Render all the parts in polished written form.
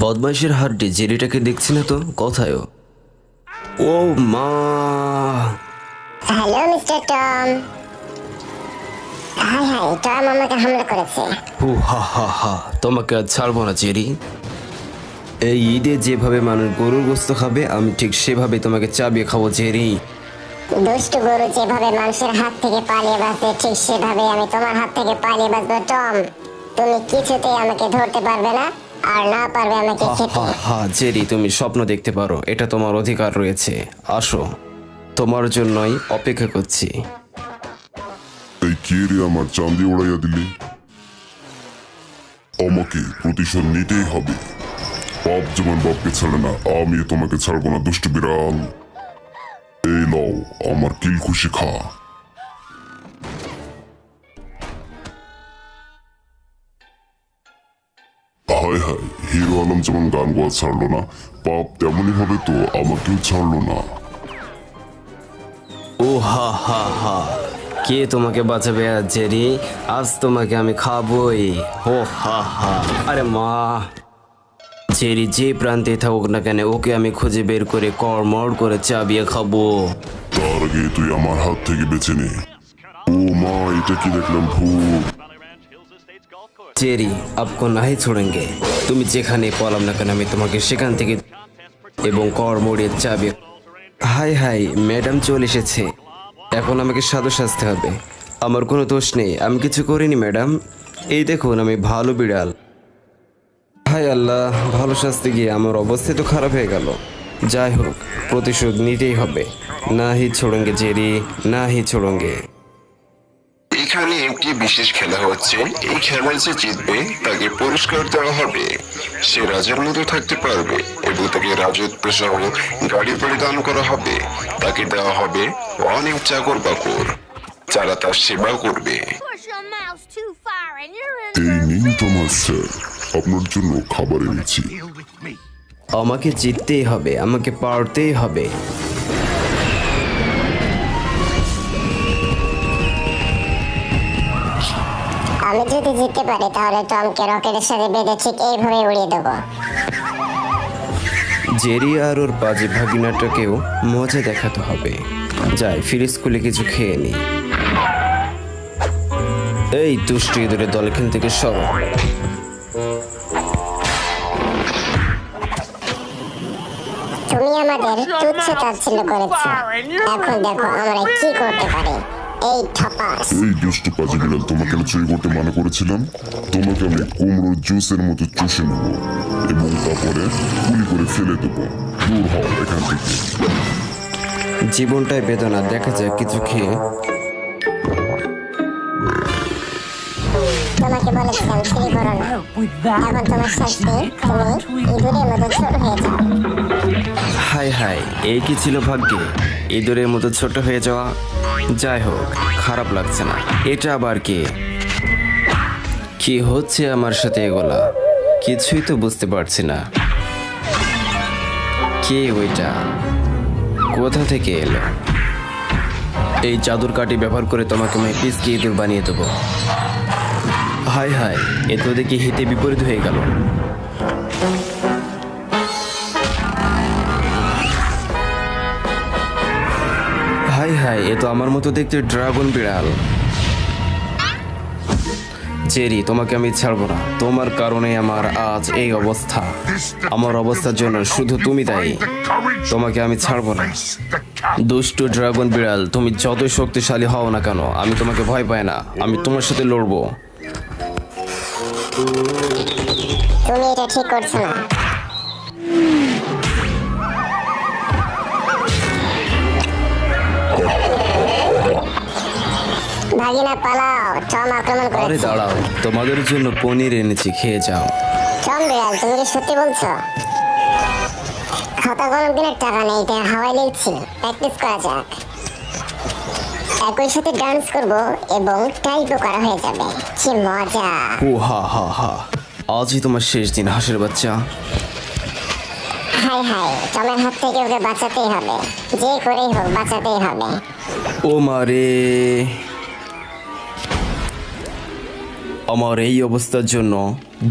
বদমাইশের হাড্ডি জেরিটাকে দেখছি না তো, কোথায় ও? ও মা! Hello mister Tom. High high, Tom আমাকে হামলা করেছে। হু হা হা হা, তোমাকে আর ছাড়বো না জেরি। এই ঈদে যেভাবে মানুষ গরুর গোস্ত খাবে, আমি ঠিক সেভাবে তোমাকে চাবিয়ে খাবো জেরি। দুষ্টু গরু যেভাবে মানুষের হাত থেকে পালিয়ে বাঁচে, ঠিক সেভাবে আমি তোমার হাত থেকে পালিয়ে বাঁচবো টম। তুমি কিছুতেই আমাকে ধরতে পারবে না, আর না পারবে আমাকে হা খেতে। হা হা, জেরি তুমি স্বপ্ন দেখতে পারো, এটা তোমার অধিকার রয়েছে। আসো, তোমার জন্যই অপেক্ষা করছি। এই কে রে আমার চাঁদি উড়াইয়া দিলি? আমাকে প্রতিশোধ নিতেই হবে। বাপ যেমন বাপকে ছাড়ে না, আমি তোমাকে ছাড়বো না দুষ্ট বিড়াল। এই লও আমার কিল খুশি খা। হায় হায়, হিরো আলম যেমন গান গোয়া ছাড়লো না, পাপ তেমনই হবে তো আমাকেও ছাড়লো না। ও হা হা হা, কে তোমাকে বাঁচাবে আজ জেরি? আজ তোমাকে আমি খাবই। ও হা হা, আরে মা! জেরি যে প্রান্তে থাকুক না কেন, ওকে আমি খুঁজে বের করে কড়মড় করে চাবিয়ে খাবো। তার আগে তুই আমার হাত থেকে বেঁচে নে। ও মা, এটা কি দেখলাম? ভূত। জেরি আপকো নাহি ছোড়েঙ্গে। তুমি যেখানে পলাম না কেন, আমি তোমাকে সেখান থেকে এবং কড়মড়ের চাবিয়ে। হাই হাই, ম্যাডাম চলে এসেছে। এখন আমাকে সাধু সাজতে হবে। আমার কোনো দোষ নেই, আমি কিছু করিনি ম্যাডাম। এই দেখুন, আমি ভালো বিড়াল। হাই আল্লাহ, ভালো সাজতে গিয়ে আমার অবস্থা তো খারাপ হয়ে গেল। যাই হোক, প্রতিশোধ নিতেই হবে। না হি ছোড়েঙ্গে জেরি, না হি ছোড়েঙ্গে। এখানে একটি বিশেষ খেলা হচ্ছে। এই খেলায় যে জিতবে তাকে পুরস্কার দেওয়া হবে। সে রাজার মতো থাকতে পারবে এবং তাকে রাজত্ব সহ গাড়ি বাড়ি দান করা হবে। তাকে দেওয়া হবে অনেক চাকর বাকর, যারা তার সেবা করবে। Push a mouse too far and you're in এই the নিন তোমার স্যার, আপনার জন্য খাবার এনেছি। আমাকে জিততেই হবে, আমাকে পারতেই হবে। আমি যদি জিততে পারি তাহলে টমকে রকেটের সাথে বেঁধে ঠিক এইভাবে উড়িয়ে দেবো। জেরি আর ওর বাজে ভাগিনাটাকেও মজা দেখাতে হবে। যাই, ফিরে স্কুলে কিছু খেয়ে নি। এই দুষ্টু ইঁদুরের দল এখান থেকে সরো। তুমি আমাদের তুচ্ছ তাচ্ছিল্য করেছো, এখন দেখো আমরা কি করতে পারি। এই ঠপাস। এই দুষ্ট পাজি বিড়াল, তোমাকে আমি চুরি করতে মানা করেছিলাম। তোমাকে আমি কুমড়োর জুসের মতো চুষে নেব এবং তারপরে গুলি করে ফেলে দেবো। দূর হও এখান থেকে। জীবনটাই বেদনা, দেখা যায় কিছু খেয়ে। তোমাকে বলেছিলাম চুরি করো না। এখন তোমার শাস্তি, তুমি ইঁদুরের মতো ছোট হয়ে যাও। হাই হাই, এই কি ছিল ভাগ্যে, ইঁদুরের মতো ছোট হয়ে যাওয়া। যাই হোক, খারাপ লাগছে না। এটা আবার কি হচ্ছে আমার সাথে এগুলা? কিছুই তো বুঝতে পারছি না। কে ওইটা? কোথা থেকে এলো? এই জাদুর কাঠি ব্যবহার করে তোমাকে আমি পিসকে ইঁদুর বানিয়ে দেবো। হাই হাই, এ তো দেখি হিতে বিপরীত হয়ে গেল। হাই হাই, এ তো আমার মতো দেখতে ড্রাগন বিড়াল। জেরি, তোমাকে আমি ছাড়বো না। তোমার কারণে আমার আজ এই অবস্থা। আমার অবস্থার জন্য শুধু তুমি দায়ী। তোমাকে আমি ছাড়বো না। দুষ্টু ড্রাগন বিড়াল, তুমি যতই শক্তিশালী হও না কেন, আমি তোমাকে ভয় পাই না। আমি তোমার সাথে লড়বো। তুমি এটা ঠিক করছো না। ভাগিনা পালাও, টম আক্রমণ আরে করেছে। দাঁড়াও, তোমাদের জন্য পনির এনেছি, খেয়ে যাও। টম বিড়াল, তুমি কি সত্যি বলছো? খাতা কলম কেনার টাকা নেই, তাই হাওয়াই লিখছি। প্র্যাকটিস করা যাক। একই সাথে ডান্স করব এবং টাইপও করা হয়ে যাবে। কি মজা! ও হা হা হা, আজই তোমার শেষ দিন হাঁসের বাচ্চা। হাই হাই, টমের হাত থেকে ওকে বাঁচাতেই হবে। যে করেই হোক বাঁচাতেই হবে। ও মারে! আমার এই অবস্থার জন্য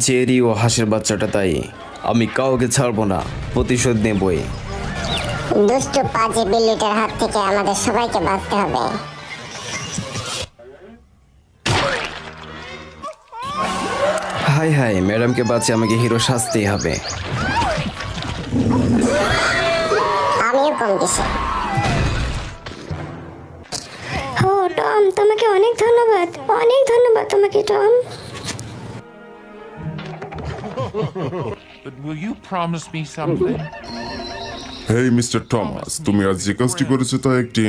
জেরি ও হাঁসের বাচ্চাটা তাই আমি কাউকে ছাড়বো না, প্রতিশোধ নেবই। দুষ্টু পাজি বিল্লিটার হাত থেকে আমাদের সবাইকে বাঁচতে হবে। হাই হাই, ম্যাডামকে বাঁচিয়ে আমাকে হিরো সাজতেই হবে। আমিও কম কিসে। ও টম, তোমাকে অনেক ধন্যবাদ, অনেক ধন্যবাদ তোমাকে Tom. But will you promise me something? Hey mister Thomas, তুমি আজ যে কাজটি করেছো তা একটি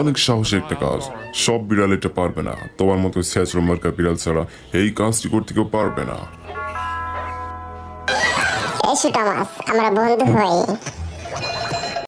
অনেক সাহসী একটা কাজ। সব বিড়াল এটা পারবে না, তোমার মতো স্যাচরো মার্কা বিড়াল ছাড়া এই কাজটি করতে কেউ পারবে না। এসো টমাস, আমরা বন্ধু হই।